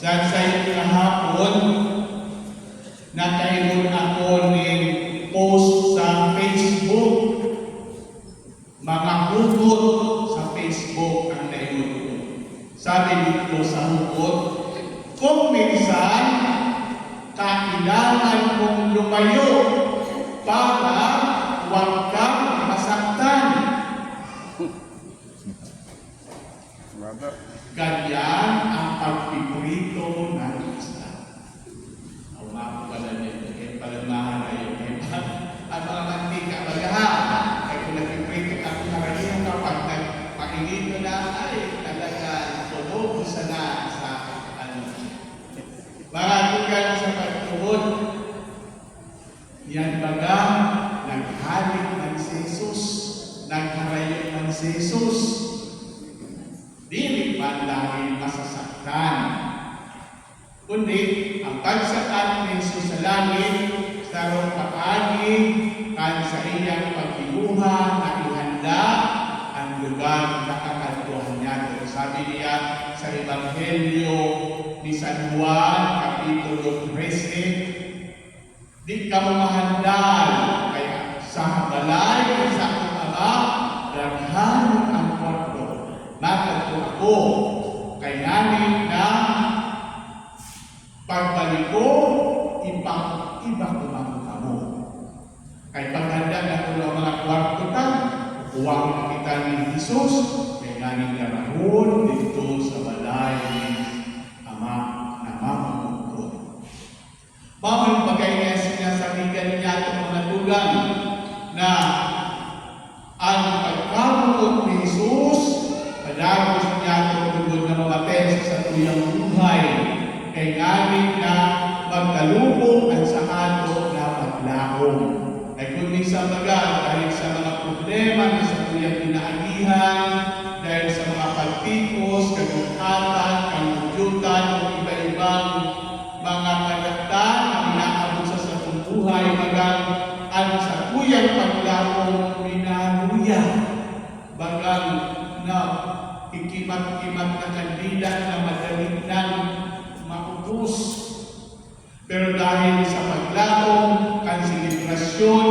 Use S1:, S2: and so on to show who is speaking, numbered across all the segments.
S1: Dahil sa iyo kahapon, nakaingon ako ng post sa Facebook. Mga hugot sa Facebook ang naingon ko. Sabi dito sa hugot, kung minsan, kailangan mong lumayo para huwag kang masaktan. Ganyan ang pagpiprito ng isda. Ang mga pala nito, kaya palamahan na yun. Ang mga mantika, magaha. Kaya kung nagpiprito ka, kung nakalihan kapag nagpakingito na, ay talaga tunog sa ano. Mga tugan sa pagtuhod, yan baga, naghalik man si Jesus, nagharayo man si Jesus, dili man dahil masasaktan. Kundi, ang pagsaktan ni Jesus sa langit, sa rong paagi, kan sa iyang pagkiluha, na ihanda ang lugar na kakantuhan niya. Sabi niya sa Ebanghelyo ni San Juan, Kapitulo 13, di ka mahandal, kaya sa balay sa akong ama, daghan ang kwarto. Nagkatko ako, kay namin na pagbalik ko, iba kumang kamo. Kay paghanda na ko ng mga kwarto ta, huwag makita ni Jesus, kay namin narahon dito sa balay ni Ama na mamamukod. Mamang bagay niya sinasabihan niya itong mga tugang na ang pagkamukod ni Jesus, padagos niya itong tugod na mamatay sa tuyang buhay, kay namin na magkalubong at sa ato na maglahong. Ay kundi sa baga, dahil sa mga problema na sa tuyang pinaagihan, dahil sa mga pagtikos, kagutatan, kamudyutan, o iba-ibang mga kalaktan na inaabot sa satong buhay, bagang ang sa tuyang paglahong minaluya, bagang na ikimat-kimat na kandila na madalit ng maubos. Pero dahil sa paglahong, ang selebrasyon,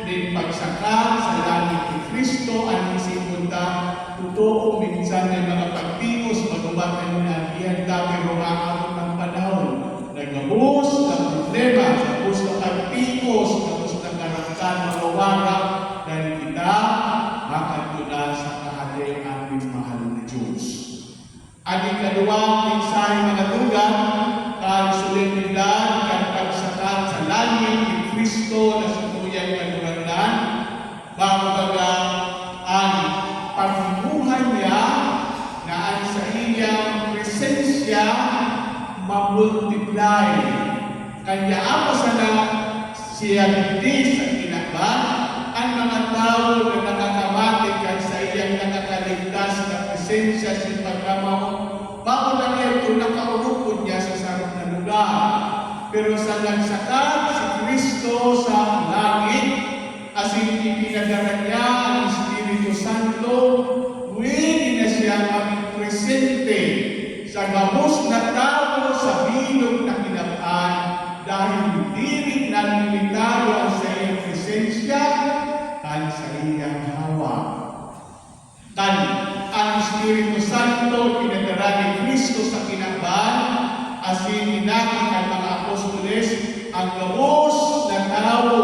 S1: din pagsakat sa langit ni Kristo, ang isipunta, totoo minsan ng mga pagtingos, magubatan na ihanda, pero maabot ng panahon. Nagabos ng problema, nagabos ng pagtingos, nagabos ng karaktan, magawarap, dahil kita makatula sa kahalay aming mahal na Diyos. Ang ikaduwang mensahe mga tugan, ang solemnidad ng pagsakat sa langit ni Kristo na sa tuyang kalurangan, baga ang pagbubuhay niya na ang sa iyang presensya mamultiply. Kanya ako sana siya hindi sa kinaban, ang mga tao na nakakamatik at sa iyang nakakaligtas na presensya sa pagkamaw, bago lang ito nakaurupod niya sa sarap na lugar. Pero sa nagsakat si Kristo sa langit, as in ipinadala niya ang Espiritu Santo, pwede na siya maging presente sa gabos na tao sa bilog na kinapaan, dahil hindi rin nalimitado ang sa iyang presensya kan sa iyang hawak. Kan ang Espiritu Santo pinadala ni Kristo sa kinapaan, as in inakit ang mga apostoles, ang gabos na tao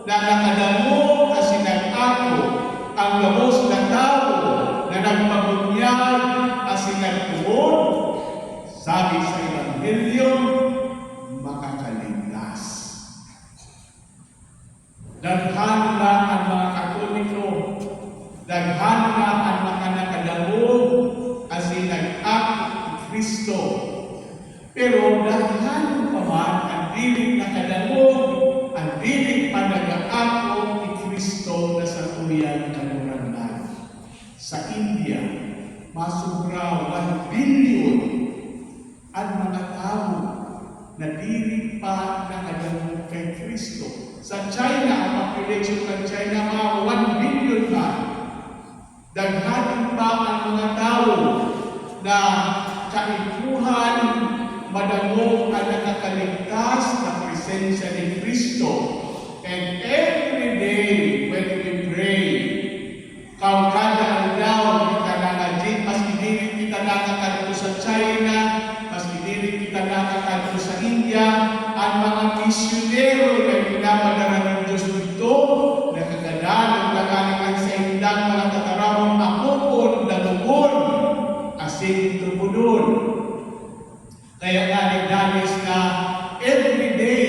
S1: na nakadamo as in nag-ako, ang gabos na tao na nagpabunyag as in nagtuon, sabi sa Ebanghelyo, makakaligtas. Daghan na ang mga Katoliko, daghan na ang mga nakadamo as in nag-ako ni Kristo. Pero daghan pa man ang dilig nakadamo, ang dilig pa nag-ako ni Kristo na sa tuyang kalurangan. Sa India, masubra 1 billion ang mga tao na dilig pa nakadamo kay Kristo. Sa China, ang population ng China, mga 1 billion na. Daghan pa ang mga tao na kaikuhan madamo ang nakakaligtas na presensya ni Kristo. And every day when we pray, kada aldaw kita nakajit, maski dili kita nakakadto sa China, maski dili kita nakakadto sa India, ang mga misyonero na pinapadala ng Diyos dito, nakakadalog nakalikan sa indang mga tatarawang akupon, dalubon, asin tubudon. Kaya nalig-nagis na everyday,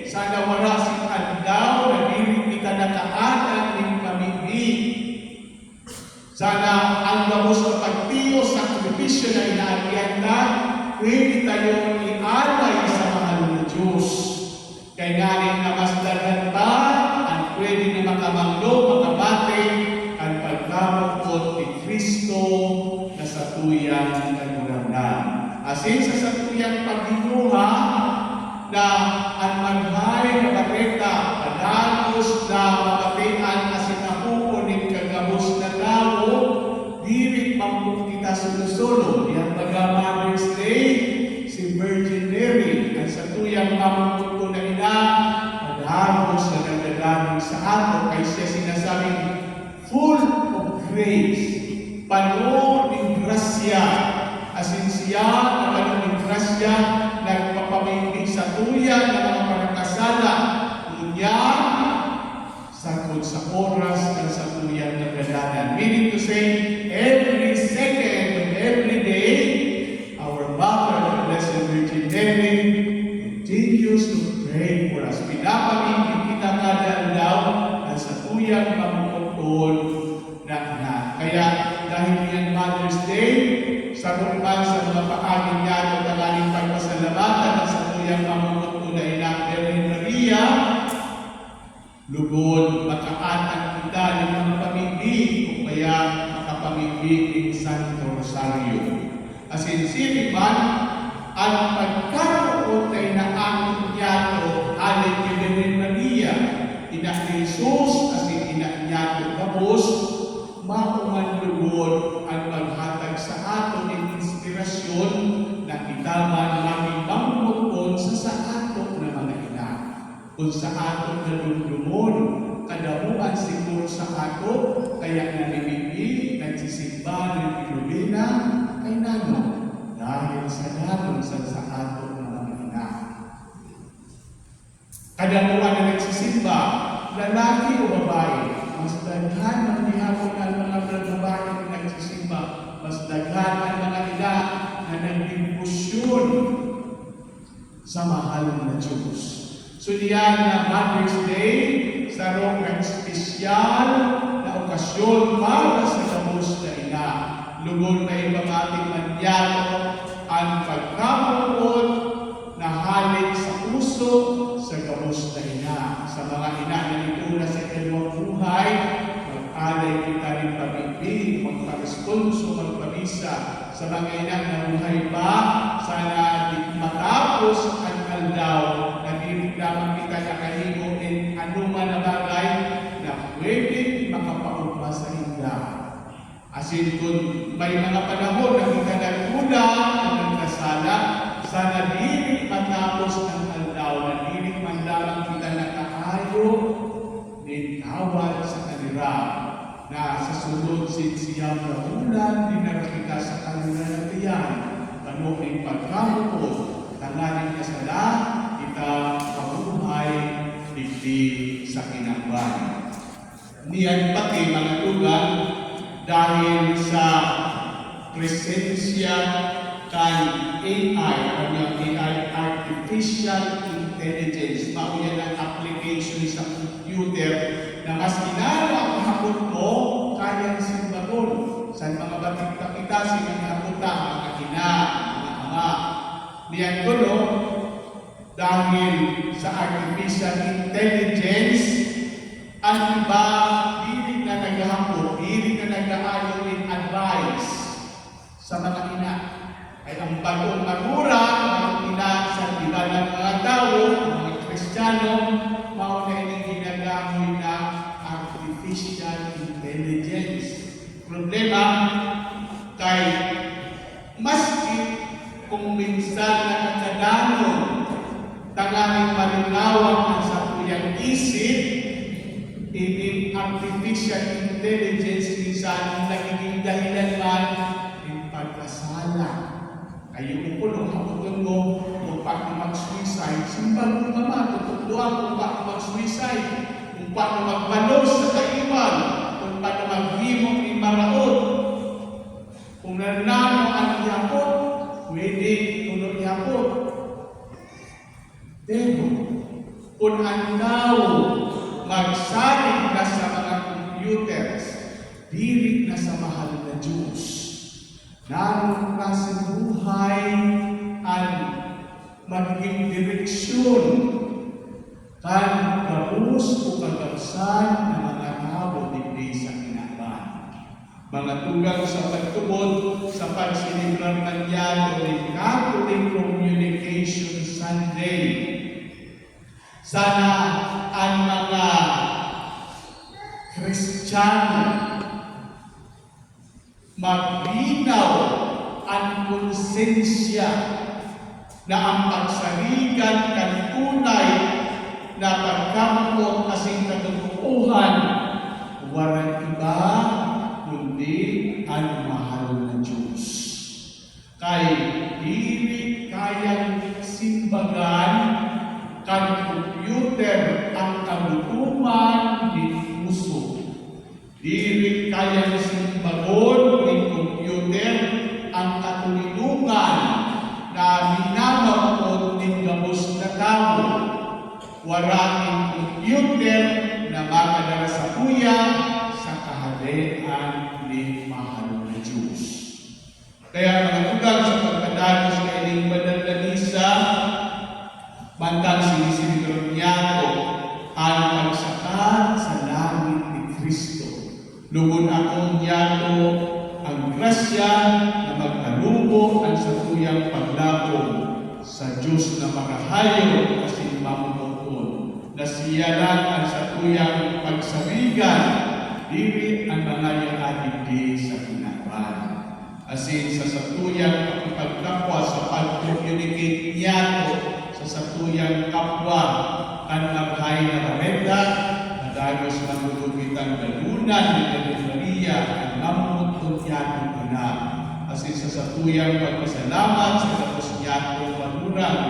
S1: sana wala si aldaw na dili kita nakaanan ng pamibig. Sana ang gabos na pagtiyo sa sakripisyo na inaagyanda, pwede tayo ialay sa mahal na Diyos. Kaya ngayon na mas dagan ba, ang pwede na makamanglo, makabate, ang pagkamukot ni Kristo na sa tuyang kagurangan. Asin sa satuyang paghinuha na ang manhay na bakita, padagos na mabatian asin ako uning kagabos na tao, dirit pampung kita sulusulo. Yang Mother's Day, si Virgin Mary, ang satuyang pamukot ko na ina, padagos na nagdadaling sa ato, kay siya sinasabing full of grace, pano ng grasya, asin siya na pano ng grasya, nagpapamiging sa tuyan ng mga panagkasala, unya, sakot sa oras ng sa tuyan na gadanan. Meaning to say, every second of every day, our Mother, the Blessed Virgin Mary, continues to pray for us. Pinapamiging kita kada aldaw ang sa tuyang pamukod na ina. Kaya dahil yan Mother's Day, sa rumpan sa mga paaging niya at tanggaling pagpasalamatan at sa tuyang pamukod na ina Virgin Maria, lugod makaatang kita ng mga pamiging o kaya makapamiging ng Santo Rosario. Asin siniman, ang pagkaroon na inaangin niya o alin ni Virgin Maria, ina ni Jesus, asin ina niya o tapos, mauman lugod ang maghatag sa ato ng inspirasyon na kita man namin mamukon sa ato na mga ina. Kung sa ato na lumlumon, kadamuan siguro sa ato, kaya nanimigi, nagsisimba ng Pilubina, kay nano, dahil sa nanon sa ato na mga ina. Kadamuan na nagsisimba, lalaki o babae, mas daghan ang nihapon ang mga babae na nagsisimba, mas daghan ang mga ina na nag-impusyon sa mahal na Diyos. So diyan na Mother's Day, sa rong espesyal na okasyon para sa gabos na ina. Lugod na ibang ating manyato ang pagkamukod na halik sa puso sa gabos na ina. Sa mga ina na itula sa ikalawang buhay, mag-alay kita rin pag-ibig, magpa-responso, magpabisa. Sa mga ina na buhay pa, sana matapos ang aldaw na lamang kita nakahigo in anuman na bagay na pwede makapaugma sa inda. Asin kung may mga panahon na kita nagkulang o nagkasala, sana dili matapos ang aldaw na dili man lamang kita nakaayo din awal sa kanila na sa sunod sinsiyang na ulan dinara kita sa kanila na tiyan panuing pagkamukod tanganing kasala kita mabuhay digdi sa kinangban. Niyan pati mga lugar dahil sa presensya kan AI o ng AI, Artificial Intelligence, mao yan ang application sa computer na mas ginala ang hapon mo kayang simbagon sa mga batik kita sinahaputa mga ina, mga ama. Niyan ko no, dahil sa artificial intelligence, ang iba, dili na naghahapon, dili na nag-aayon in advice sa mga ina. Ay ang bagong magura, ang ina sa iba ng mga tao, mga Kristiyano, mauna yung ginagamit na artificial intelligence. Problema, kay maski kung minsan na namin malinawang ang satuyang isip, ini artificial intelligence minsan nagiging dahilan man ng pagkasala. Kayo ko nung haputon mo, kung paano mag-suicide, simbang mo naman, tututuan kung paano mag-suicide, kung paano magbalos sa kaiwan, kung paano maghimok ng maraot. Kung nanalo ang yapot, pwede tulog yapot. Pero, kung andaw magsalig na sa mga computers, dili na sa mahal na Diyos. Naroon na sa buhay ang magiging direksyon kan gabos o kagabsan na mga tao hindi sa kinaban. Mga tugang sa pagtubod sa pagsilibrar ng yado ng Catholic Communication Sunday. Sana ang mga Kristiyano maglinaw ang konsensya na ang pagsaligan ng tunay na pagkamot kasing katotohanan walang iba kundi ang mahal na Diyos. Kay dili kayang simbagan kan computer ang kagutuman ni puso. Dili kayang simbagon ni computer ang katulungan na minamangkot ng gabos na tao. Waraming computer na makadala sa kuya sa kaharian ni mahal na Diyos. Kaya mga tugang sa pagkadalos na ining banal na misa, bantang sinisinigron niya ko ang pagsakat sa langit ni Kristo. Lugon akong niya ko ang grasya na magtalubo ang satuyang paglabong sa Diyos na makahayo kasi mamumukon, na siya lang ang satuyang pagsabigan, dili ang mga yaadibdi sa kinaban. Asin sa satuyang pagkapwa sa pag-communicate niya ko sa satuyang kapwa ang naghay na ramenda, na dagos magugugitan galunan ni Maria ang mamutong yatong ina. Asin sa satuyang pagpasalamat sa tapos yatong manurang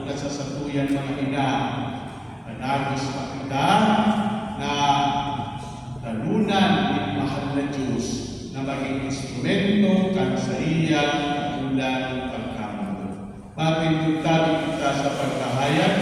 S1: at sa satuyang mga ina, na dagos makita na galunan ni mahal na Diyos na maging instrumento kan sa iyang ulan ng pagkamalo. Matindog tabi kita sa pagkahayag